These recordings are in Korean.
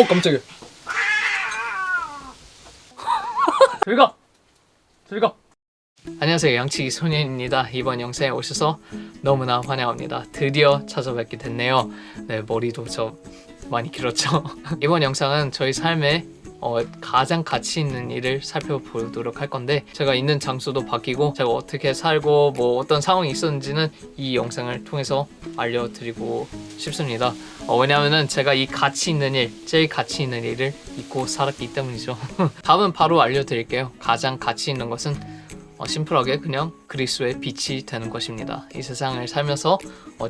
깜짝이야. 저리 가! 저리 가! 안녕하세요, 양치기 소년입니다. 이번 영상에 오셔서 너무나 환영합니다. 드디어 찾아뵙게 됐네요. 네, 머리도 저 많이 길었죠. 이번 영상은 저희 삶에 가장 가치 있는 일을 살펴보도록 할 건데, 제가 있는 장소도 바뀌고 제가 어떻게 살고 뭐 어떤 상황이 있었는지는 이 영상을 통해서 알려드리고 싶습니다. 왜냐하면 제가 이 가치 있는 일, 제일 가치 있는 일을 잊고 살았기 때문이죠. 답은 바로 알려드릴게요. 가장 가치 있는 것은 심플하게 그냥 그리스도의 빛이 되는 것입니다. 이 세상을 살면서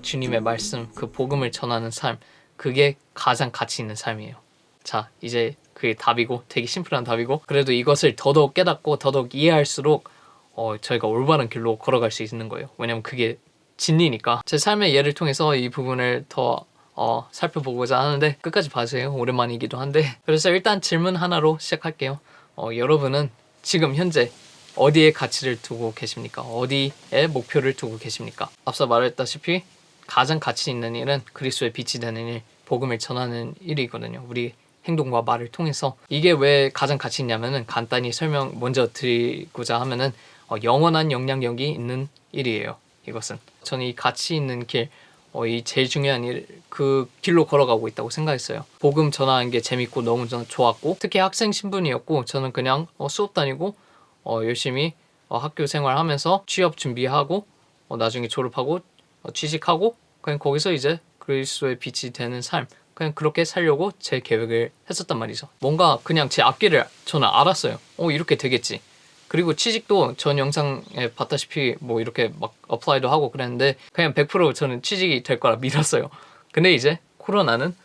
주님의 말씀, 그 복음을 전하는 삶, 그게 가장 가치 있는 삶이에요. 자, 이제 그게 답이고, 되게 심플한 답이고, 그래도 이것을 더더욱 깨닫고 더더욱 이해할수록 저희가 올바른 길로 걸어갈 수 있는 거예요. 왜냐면 그게 진리니까. 제 삶의 예를 통해서 이 부분을 더 살펴보고자 하는데, 끝까지 봐주세요. 오랜만이기도 한데. 그래서 일단 질문 하나로 시작할게요. 여러분은 지금 현재 어디에 가치를 두고 계십니까? 어디에 목표를 두고 계십니까? 앞서 말했다시피 가장 가치 있는 일은 그리스도의 빛이 되는 일, 복음을 전하는 일이거든요. 우리 행동과 말을 통해서. 이게 왜 가장 가치 있냐면은, 간단히 설명 먼저 드리고자 하면은 영원한 영향력이 있는 일이에요. 이것은 저는 이 가치 있는 길, 이 제일 중요한 일, 그 길로 걸어가고 있다고 생각했어요. 복음 전하는 게 재밌고 너무 저는 좋았고, 특히 학생 신분이었고, 저는 그냥 수업 다니고 열심히 학교 생활하면서 취업 준비하고 나중에 졸업하고 취직하고, 그냥 거기서 이제 그리스도의 빛이 되는 삶, 그냥 그렇게 살려고 제 계획을 했었단 말이죠. 뭔가 그냥 제 앞길을 저는 알았어요. 이렇게 되겠지. 그리고 취직도 전 영상에 봤다시피 뭐 이렇게 막 어플라이도 하고 그랬는데, 그냥 100% 저는 취직이 될 거라 믿었어요. 근데 이제 코로나는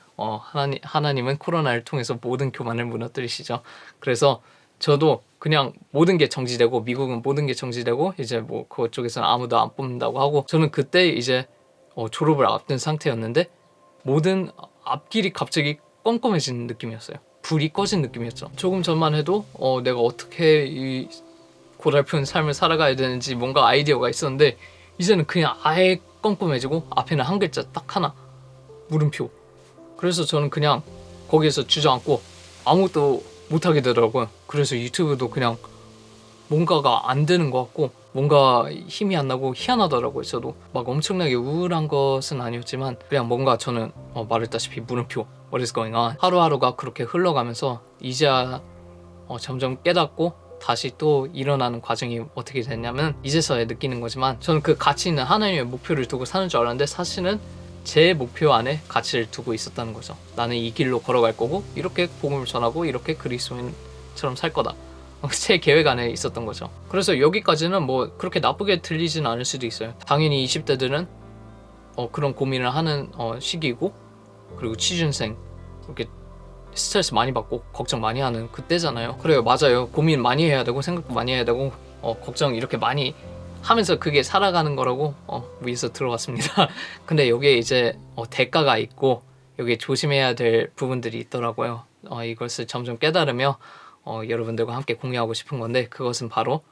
하나님은 코로나를 통해서 모든 교만을 무너뜨리시죠. 그래서 저도 그냥 모든 게 정지되고, 미국은 모든 게 정지되고, 이제 뭐 그쪽에서는 아무도 안 뽑는다고 하고, 저는 그때 이제 졸업을 앞둔 상태였는데, 모든 앞길이 갑자기 껌껌해진 느낌이었어요. 불이 꺼진 느낌이었죠. 조금 전만 해도 내가 어떻게 이 고달픈 삶을 살아가야 되는지 뭔가 아이디어가 있었는데, 이제는 그냥 아예 껌껌해지고, 앞에는 한 글자 딱 하나, 물음표. 그래서 저는 그냥 거기에서 주저앉고 아무것도 못하게 되더라고요. 그래서 유튜브도 그냥 뭔가가 안 되는 것 같고, 뭔가 힘이 안 나고 희한하더라고요. 저도 막 엄청나게 우울한 것은 아니었지만, 그냥 뭔가 저는 말했다시피 물음표, what is going on, 하루하루가 그렇게 흘러가면서 이제야 점점 깨닫고 다시 또 일어나는 과정이 어떻게 됐냐면, 이제서야 느끼는 거지만, 저는 그 가치 있는 하나님의 목표를 두고 사는 줄 알았는데, 사실은 제 목표 안에 가치를 두고 있었다는 거죠. 나는 이 길로 걸어갈 거고, 이렇게 복음을 전하고, 이렇게 그리스도인처럼 살 거다. 제 계획 안에 있었던 거죠. 그래서 여기까지는 뭐 그렇게 나쁘게 들리진 않을 수도 있어요. 당연히 20대들은 그런 고민을 하는 시기이고, 그리고 취준생, 이렇게 스트레스 많이 받고 걱정 많이 하는 그때잖아요. 그래요, 맞아요. 고민 많이 해야 되고, 생각도 많이 해야 되고, 걱정 이렇게 많이 하면서 그게 살아가는 거라고 위에서 들어왔습니다. 근데 여기에 이제 대가가 있고, 여기에 조심해야 될 부분들이 있더라고요. 이것을 점점 깨달으며 여러분들과 함께 공유하고 싶은 건데, 그것은 바로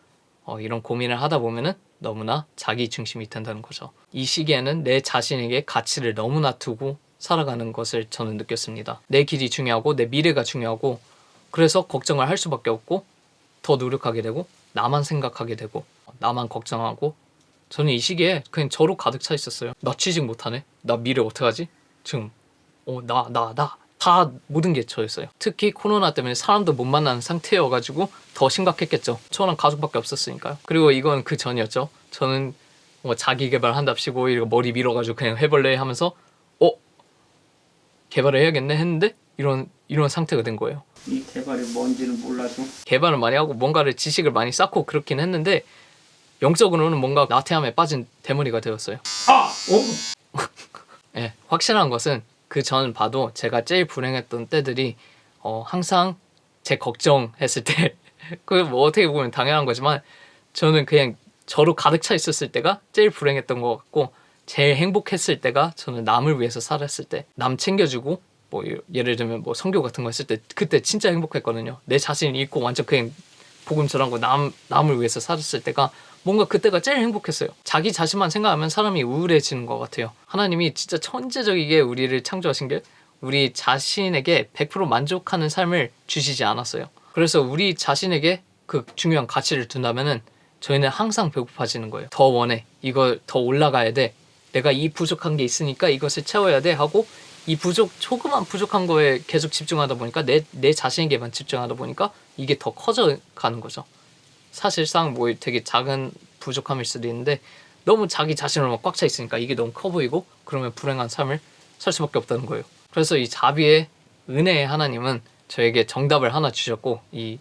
이런 고민을 하다 보면은 너무나 자기 중심이 된다는 거죠. 이 시기에는 내 자신에게 가치를 너무나 두고 살아가는 것을 저는 느꼈습니다. 내 길이 중요하고 내 미래가 중요하고, 그래서 걱정을 할 수밖에 없고, 더 노력하게 되고, 나만 생각하게 되고, 나만 걱정하고. 저는 이 시기에 그냥 저로 가득 차 있었어요. 나 취직 못하네? 나 미래 어떡하지? 지금 다 모든 게 저였어요. 특히 코로나 때문에 사람도 못 만나는 상태여가지고 더 심각했겠죠. 저랑 가족밖에 없었으니까요. 그리고 이건 그 전이었죠. 저는 자기 개발한답시고 이거 머리 밀어가지고 그냥 해볼래 하면서 개발을 해야겠네 했는데, 이런 상태가 된 거예요. 이 개발이 뭔지는 몰라도 개발을 많이 하고 뭔가를 지식을 많이 쌓고 그렇긴 했는데, 영적으로는 뭔가 나태함에 빠진 대머리가 되었어요. 네, 확실한 것은 그 전 봐도 제가 제일 불행했던 때들이 항상 제 걱정했을 때 그게 뭐 어떻게 보면 당연한 거지만, 저는 그냥 저로 가득 차 있었을 때가 제일 불행했던 것 같고, 제일 행복했을 때가 저는 남을 위해서 살았을 때, 남 챙겨주고 뭐 예를 들면 뭐 선교 같은 거 했을 때, 그때 진짜 행복했거든요. 내 자신을 잊고 완전 그냥 복음 전하고 남을 위해서 살았을 때가, 뭔가 그때가 제일 행복했어요. 자기 자신만 생각하면 사람이 우울해지는 것 같아요. 하나님이 진짜 천재적이게 우리를 창조하신 게 우리 자신에게 100% 만족하는 삶을 주시지 않았어요. 그래서 우리 자신에게 그 중요한 가치를 둔다면은 저희는 항상 배고파지는 거예요. 더 원해. 이거 더 올라가야 돼. 내가 이 부족한 게 있으니까 이것을 채워야 돼 하고 이 조그만 부족한 거에 계속 집중하다 보니까 내 자신에게만 집중하다 보니까 이게 더 커져 가는 거죠. 사실상 뭐 되게 작은 부족함일 수도 있는데 너무 자기 자신으로만 꽉 차 있으니까 이게 너무 커 보이고 그러면 불행한 삶을 살 수밖에 없다는 거예요. 그래서 이 자비의 은혜의 하나님은 저에게 정답을 하나 주셨고 이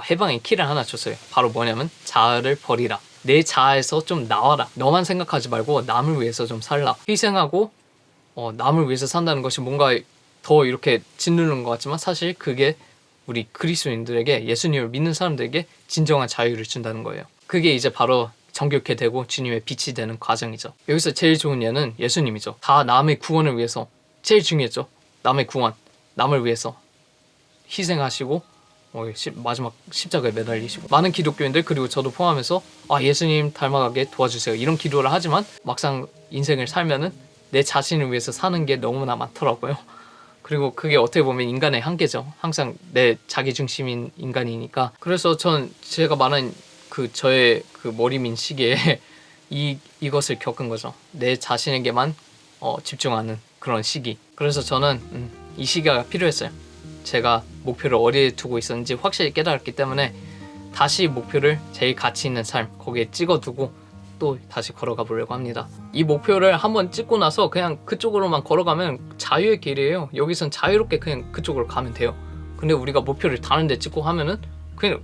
해방의 키를 하나 줬어요. 바로 뭐냐면 자아를 버리라. 내 자아에서 좀 나와라. 너만 생각하지 말고 남을 위해서 좀 살라. 희생하고 남을 위해서 산다는 것이 뭔가 더 이렇게 짓누르는 것 같지만 사실 그게 우리 그리스도인들에게 예수님을 믿는 사람들에게 진정한 자유를 준다는 거예요. 그게 이제 바로 정결케 되고 주님의 빛이 되는 과정이죠. 여기서 제일 좋은 예는 예수님이죠. 다 남의 구원을 위해서 제일 중요했죠. 남의 구원, 남을 위해서 희생하시고 마지막 십자가에 매달리시고 많은 기독교인들 그리고 저도 포함해서 예수님 닮아가게 도와주세요 이런 기도를 하지만 막상 인생을 살면은 내 자신을 위해서 사는 게 너무나 많더라고요. 그리고 그게 어떻게 보면 인간의 한계죠. 항상 내 자기중심인 인간이니까. 그래서 전 제가 말한 저의 머리민 시기에 이것을 겪은 거죠. 내 자신에게만 집중하는 그런 시기. 그래서 저는 이 시기가 필요했어요. 제가 목표를 어디에 두고 있었는지 확실히 깨달았기 때문에 다시 목표를 제일 가치 있는 삶 거기에 찍어두고 또 다시 걸어가 보려고 합니다. 이 목표를 한번 찍고 나서 그냥 그쪽으로만 걸어가면 자유의 길이에요. 여기선 자유롭게 그냥 그쪽으로 가면 돼요. 근데 우리가 목표를 다른 데 찍고 하면은 그냥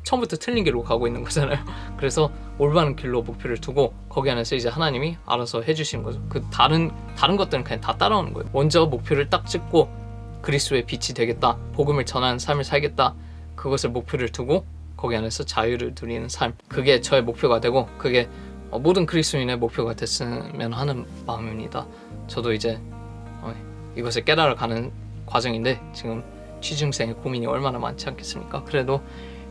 처음부터 틀린 길로 가고 있는 거잖아요. 그래서 올바른 길로 목표를 두고 거기 안에서 이제 하나님이 알아서 해주시는 거죠. 그 다른 것들은 그냥 다 따라오는 거예요. 먼저 목표를 딱 찍고 그리스도의 빛이 되겠다, 복음을 전하는 삶을 살겠다, 그것을 목표를 두고 거기 안에서 자유를 누리는 삶, 그게 저의 목표가 되고 그게 모든 그리스도인의 목표가 됐으면 하는 마음입니다. 저도 이제 이것을 깨달아가는 과정인데 지금 취중생의 고민이 얼마나 많지 않겠습니까? 그래도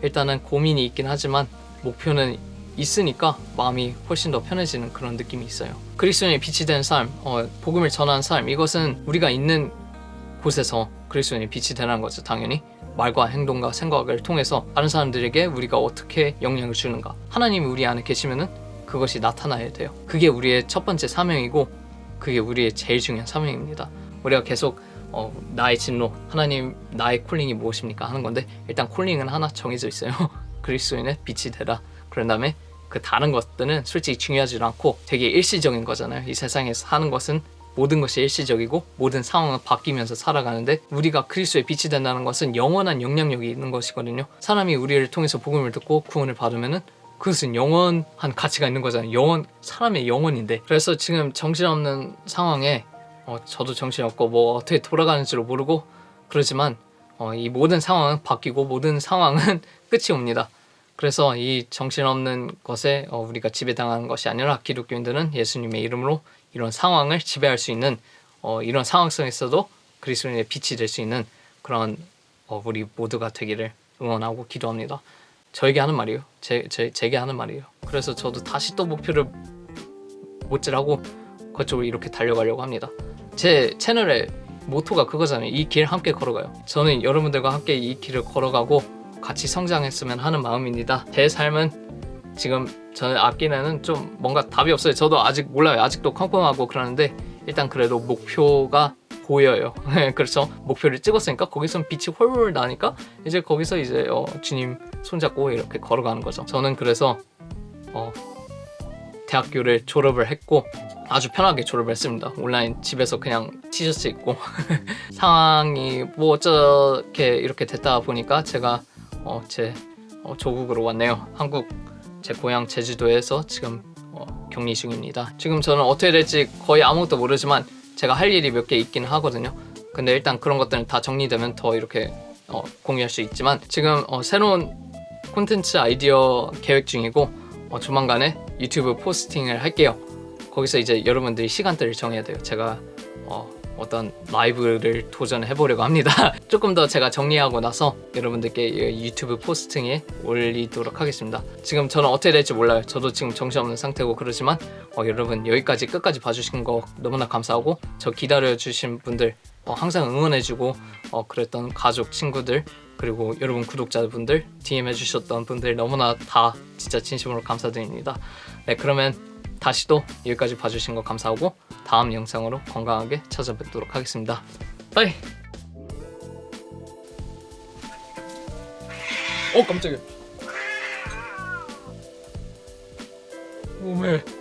일단은 고민이 있긴 하지만 목표는 있으니까 마음이 훨씬 더 편해지는 그런 느낌이 있어요. 그리스도인의 빛이 되는 삶, 복음을 전하는 삶, 이것은 우리가 있는 곳에서 그리스도인의 빛이 되는 거죠. 당연히 말과 행동과 생각을 통해서 다른 사람들에게 우리가 어떻게 영향을 주는가, 하나님이 우리 안에 계시면은 그것이 나타나야 돼요. 그게 우리의 첫 번째 사명이고 그게 우리의 제일 중요한 사명입니다. 우리가 계속 나의 진로, 하나님 나의 콜링이 무엇입니까 하는 건데 일단 콜링은 하나 정해져 있어요. 그리스도인의 빛이 되라. 그런 다음에 그 다른 것들은 솔직히 중요하지 않고 되게 일시적인 거잖아요. 이 세상에서 사는 것은 모든 것이 일시적이고 모든 상황은 바뀌면서 살아가는데 우리가 그리스도의 빛이 된다는 것은 영원한 영향력이 있는 것이거든요. 사람이 우리를 통해서 복음을 듣고 구원을 받으면은 그것은 영원한 가치가 있는 거잖아요. 사람의 영혼인데. 그래서 지금 정신없는 상황에 저도 정신없고 뭐 어떻게 돌아가는지를 모르고 그러지만 이 모든 상황은 바뀌고 모든 상황은 끝이 옵니다. 그래서 이 정신없는 것에 우리가 지배당하는 것이 아니라 기독교인들은 예수님의 이름으로 이런 상황을 지배할 수 있는 이런 상황 속에서도 그리스도인의 빛이 될 수 있는 그런 우리 모두가 되기를 응원하고 기도합니다. 저에게 하는 말이에요. 제게 하는 말이에요. 그래서 저도 다시 또 목표를 못질하고 그쪽으로 이렇게 달려가려고 합니다. 제 채널의 모토가 그거잖아요. 이 길 함께 걸어가요. 저는 여러분들과 함께 이 길을 걸어가고 같이 성장했으면 하는 마음입니다. 제 삶은 지금 저는 앞길에는 좀 뭔가 답이 없어요. 저도 아직 몰라요. 아직도 컴컴하고 그러는데 일단 그래도 목표가 보여요. 그렇죠. 목표를 찍었으니까 거기선 빛이 훨훨 나니까 이제 거기서 이제 주님 손잡고 이렇게 걸어가는 거죠. 저는 그래서 대학교를 졸업을 했고 아주 편하게 졸업을 했습니다. 온라인 집에서 그냥 티셔츠 입고 상황이 뭐 어떻게 이렇게 됐다 보니까 제가 제 조국으로 왔네요. 한국 제 고향 제주도에서 지금 격리 중입니다. 지금 저는 어떻게 될지 거의 아무것도 모르지만 제가 할 일이 몇 개 있긴 하거든요. 근데 일단 그런 것들은 다 정리되면 더 이렇게 공유할 수 있지만 지금 새로운 콘텐츠 아이디어 계획 중이고 조만간에 유튜브 포스팅을 할게요. 거기서 이제 여러분들이 시간대를 정해야 돼요. 제가 어떤 라이브를 도전해 보려고 합니다. 조금 더 제가 정리하고 나서 여러분들께 유튜브 포스팅에 올리도록 하겠습니다. 지금 저는 어떻게 될지 몰라요. 저도 지금 정신없는 상태고 그러지만 여러분 여기까지 끝까지 봐주신 거 너무나 감사하고 저 기다려주신 분들 항상 응원해주고 그랬던 가족, 친구들, 그리고 여러분 구독자분들, DM 해주셨던 분들 너무나 다 진짜 진심으로 감사드립니다. 네, 그러면 다시 또 여기까지 봐주신 거 감사하고 다음 영상으로 건강하게 찾아뵙도록 하겠습니다. 빠이! 깜짝이야. 오메.